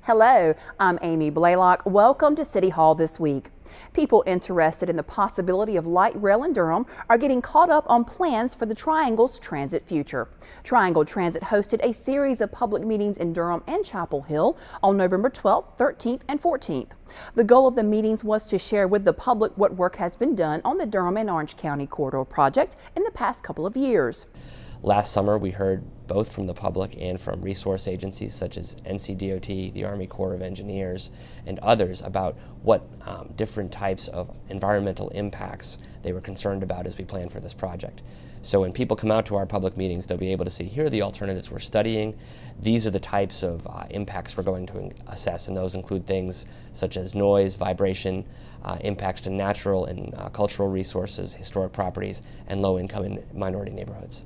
Hello, I'm Amy Blaylock. Welcome to City Hall this week. People interested in the possibility of light rail in Durham are getting caught up on plans for the Triangle's transit future. Triangle Transit hosted a series of public meetings in Durham and Chapel Hill on November 12th, 13th, and 14th. The goal of the meetings was to share with the public what work has been done on the Durham and Orange County Corridor project in the past couple of years. Last summer, we heard both from the public and from resource agencies such as NCDOT, the Army Corps of Engineers, and others about what different types of environmental impacts they were concerned about as we planned for this project. So when people come out to our public meetings, they'll be able to see, here are the alternatives we're studying. These are the types of impacts we're going to assess, and those include things such as noise, vibration, impacts to natural and cultural resources, historic properties, and low-income and minority neighborhoods.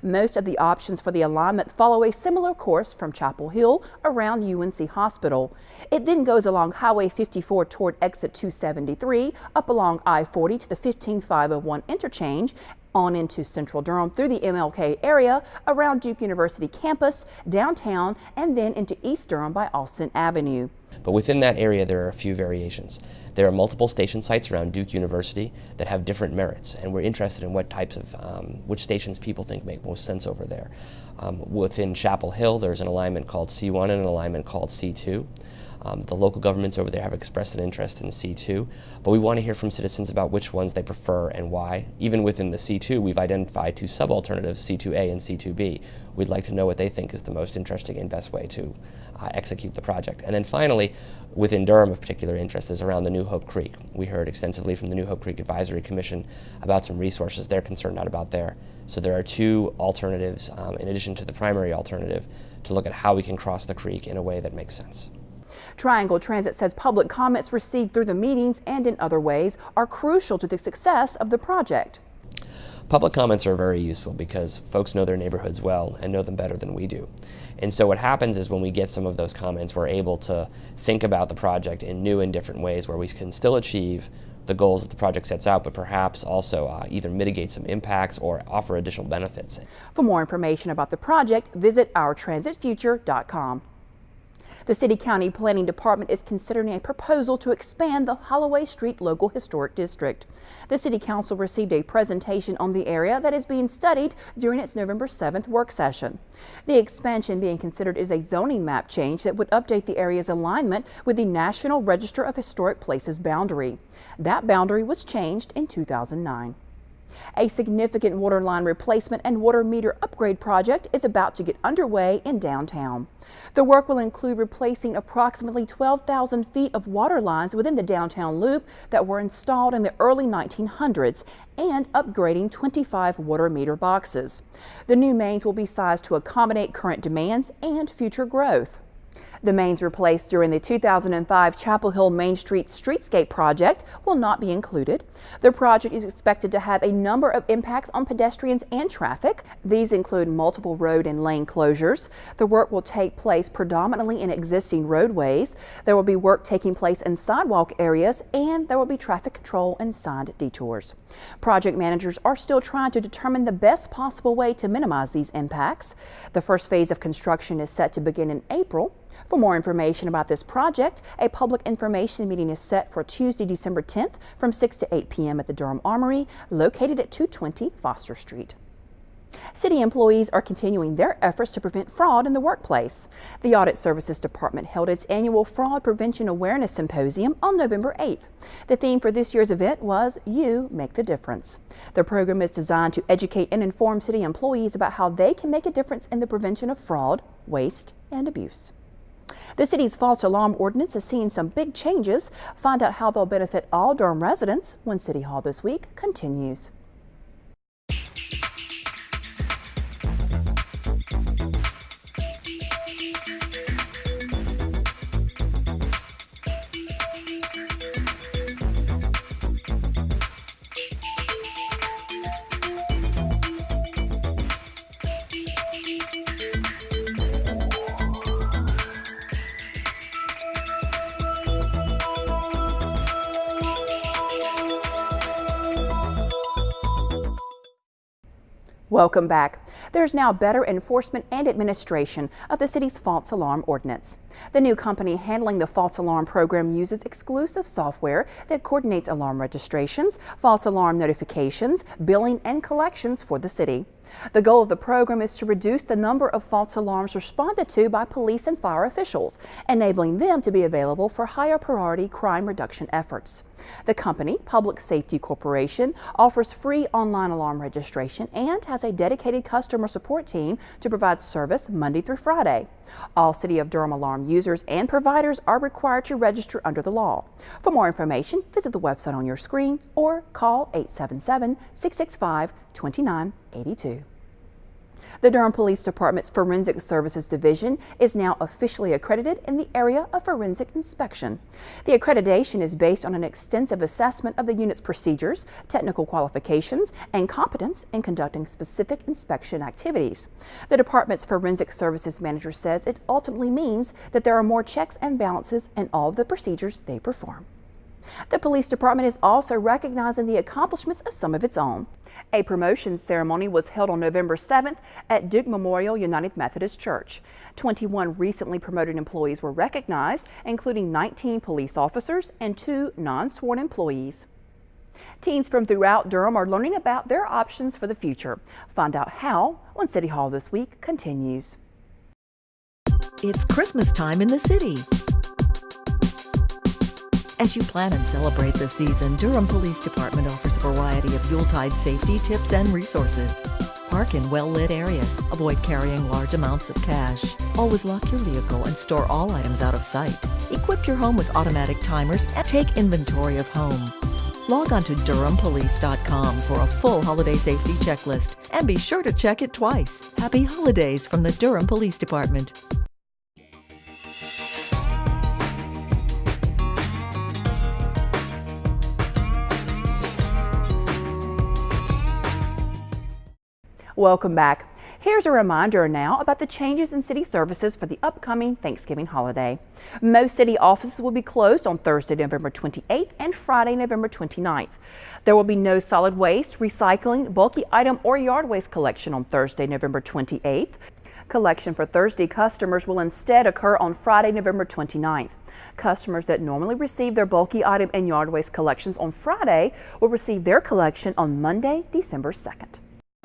Most of the options for the alignment follow a similar course from Chapel Hill around UNC Hospital. It then goes along Highway 54 toward exit 273, up along I-40 to the 15501 interchange, on into central Durham through the MLK area, around Duke University campus, downtown, and then into East Durham by Austin Avenue. But within that area, there are a few variations. There are multiple station sites around Duke University that have different merits, and we're interested in what types of, which stations people think make most sense over there. Within Chapel Hill, there's an alignment called C1 and an alignment called C2. The local governments over there have expressed an interest in C2, but we want to hear from citizens about which ones they prefer and why. Even within the C2, we've identified two sub-alternatives, C2A and C2B. We'd like to know what they think is the most interesting and best way to execute the project. And then finally, within Durham of particular interest is around the New Hope Creek. We heard extensively from the New Hope Creek Advisory Commission about some resources they're concerned about there. So there are two alternatives, in addition to the primary alternative, to look at how we can cross the creek in a way that makes sense. Triangle Transit says public comments received through the meetings and in other ways are crucial to the success of the project. Public comments are very useful because folks know their neighborhoods well and know them better than we do. And so what happens is when we get some of those comments, we're able to think about the project in new and different ways where we can still achieve the goals that the project sets out, but perhaps also either mitigate some impacts or offer additional benefits. For more information about the project, visit ourtransitfuture.com. The City County Planning Department is considering a proposal to expand the Holloway Street Local Historic District. The City Council received a presentation on the area that is being studied during its November 7th work session. The expansion being considered is a zoning map change that would update the area's alignment with the National Register of Historic Places boundary. That boundary was changed in 2009. A significant waterline replacement and water meter upgrade project is about to get underway in downtown. The work will include replacing approximately 12,000 feet of water lines within the downtown loop that were installed in the early 1900s and upgrading 25 water meter boxes. The new mains will be sized to accommodate current demands and future growth. The mains replaced during the 2005 Chapel Hill Main Street Streetscape project will not be included. The project is expected to have a number of impacts on pedestrians and traffic. These include multiple road and lane closures. The work will take place predominantly in existing roadways. There will be work taking place in sidewalk areas, and there will be traffic control and signed detours. Project managers are still trying to determine the best possible way to minimize these impacts. The first phase of construction is set to begin in April. For more information about this project, a public information meeting is set for Tuesday, December 10th from 6 to 8 p.m. at the Durham Armory, located at 220 Foster Street. City employees are continuing their efforts to prevent fraud in the workplace. The Audit Services Department held its annual Fraud Prevention Awareness Symposium on November 8th. The theme for this year's event was You Make the Difference. The program is designed to educate and inform city employees about how they can make a difference in the prevention of fraud, waste, and abuse. The city's false alarm ordinance is seeing some big changes. Find out how they'll benefit all Durham residents when City Hall This Week continues. Welcome back. There's now better enforcement and administration of the city's false alarm ordinance. The new company handling the false alarm program uses exclusive software that coordinates alarm registrations, false alarm notifications, billing, and collections for the city. The goal of the program is to reduce the number of false alarms responded to by police and fire officials, enabling them to be available for higher priority crime reduction efforts. The company, Public Safety Corporation, offers free online alarm registration and has a dedicated customer support team to provide service Monday through Friday. All City of Durham alarm users and providers are required to register under the law. For more information, visit the website on your screen or call 877-665-2982. The Durham Police Department's Forensic Services Division is now officially accredited in the area of forensic inspection. The accreditation is based on an extensive assessment of the unit's procedures, technical qualifications, and competence in conducting specific inspection activities. The department's Forensic Services Manager says it ultimately means that there are more checks and balances in all of the procedures they perform. The police department is also recognizing the accomplishments of some of its own. A promotion ceremony was held on November 7th at Duke Memorial United Methodist Church. 21 recently promoted employees were recognized, including 19 police officers and 2 non-sworn employees. Teens from throughout Durham are learning about their options for the future. Find out how when City Hall This Week continues. It's Christmas time in the city. As you plan and celebrate this season, Durham Police Department offers a variety of Yuletide safety tips and resources. Park in well-lit areas. Avoid carrying large amounts of cash. Always lock your vehicle and store all items out of sight. Equip your home with automatic timers and take inventory of home. Log on to durhampolice.com for a full holiday safety checklist and be sure to check it twice. Happy holidays from the Durham Police Department. Welcome back. Here's a reminder now about the changes in city services for the upcoming Thanksgiving holiday. Most city offices will be closed on Thursday, November 28th and Friday, November 29th. There will be no solid waste, recycling, bulky item, or yard waste collection on Thursday, November 28th. Collection for Thursday customers will instead occur on Friday, November 29th. Customers that normally receive their bulky item and yard waste collections on Friday will receive their collection on Monday, December 2nd.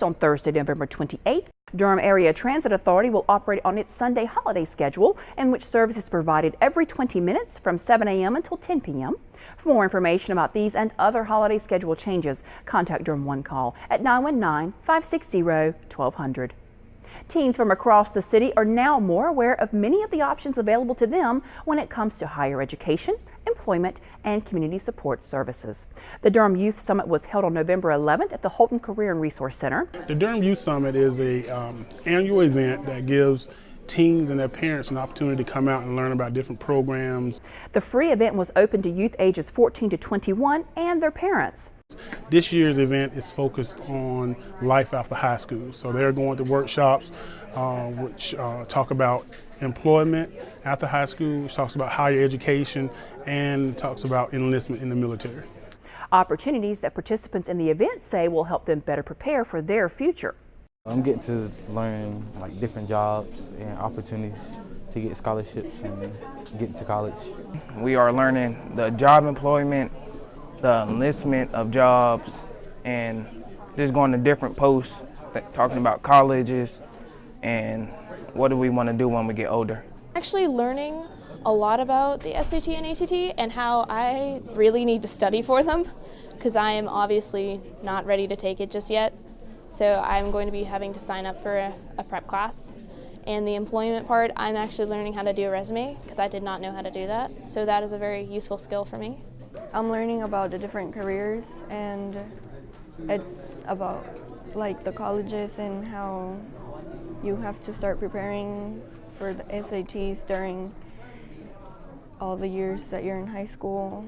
On Thursday, November 28th, Durham Area Transit Authority will operate on its Sunday holiday schedule, in which service is provided every 20 minutes from 7 a.m. until 10 p.m. For more information about these and other holiday schedule changes, contact Durham One Call at 919-560-1200. Teens from across the city are now more aware of many of the options available to them when it comes to higher education, employment, and community support services. The Durham Youth Summit was held on November 11th at the Holton Career and Resource Center. The Durham Youth Summit is an annual event that gives teens and their parents an opportunity to come out and learn about different programs. The free event was open to youth ages 14 to 21 and their parents. This year's event is focused on life after high school. So they're going to workshops which talk about employment after high school, which talks about higher education, and talks about enlistment in the military. Opportunities that participants in the event say will help them better prepare for their future. I'm getting to learn like different jobs and opportunities to get scholarships and get into college. We are learning the job employment, the enlistment of jobs, and just going to different posts, talking about colleges and what do we want to do when we get older. Actually learning a lot about the SAT and ACT and how I really need to study for them, because I am obviously not ready to take it just yet. So I'm going to be having to sign up for a prep class. And the employment part, I'm actually learning how to do a resume because I did not know how to do that. So that is a very useful skill for me. I'm learning about the different careers and about like the colleges and how you have to start preparing for the SATs during all the years that you're in high school.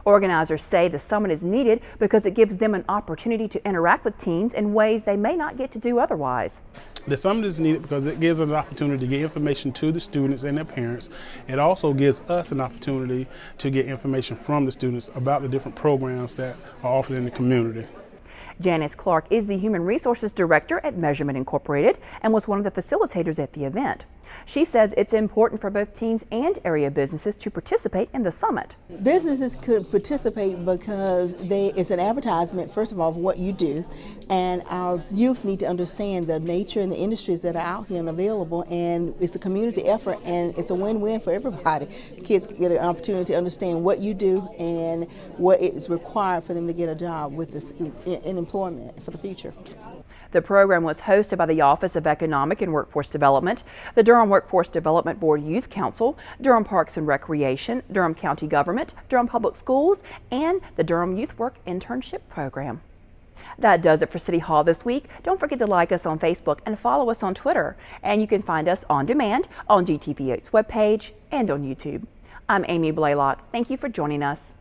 Organizers say the summit is needed because it gives them an opportunity to interact with teens in ways they may not get to do otherwise. The summit is needed because it gives us an opportunity to get information to the students and their parents. It also gives us an opportunity to get information from the students about the different programs that are offered in the community. Janice Clark is the Human Resources Director at Measurement Incorporated and was one of the facilitators at the event. She says it's important for both teens and area businesses to participate in the summit. Businesses could participate because it's an advertisement, first of all, of what you do, and our youth need to understand the nature and the industries that are out here and available, and it's a community effort and it's a win-win for everybody. Kids get an opportunity to understand what you do and what is required for them to get a job with this in employment for the future. The program was hosted by the Office of Economic and Workforce Development, the Durham Workforce Development Board Youth Council, Durham Parks and Recreation, Durham County Government, Durham Public Schools, and the Durham Youth Work Internship Program. That does it for City Hall this week. Don't forget to like us on Facebook and follow us on Twitter. And you can find us on demand on GTV8's webpage and on YouTube. I'm Amy Blaylock. Thank you for joining us.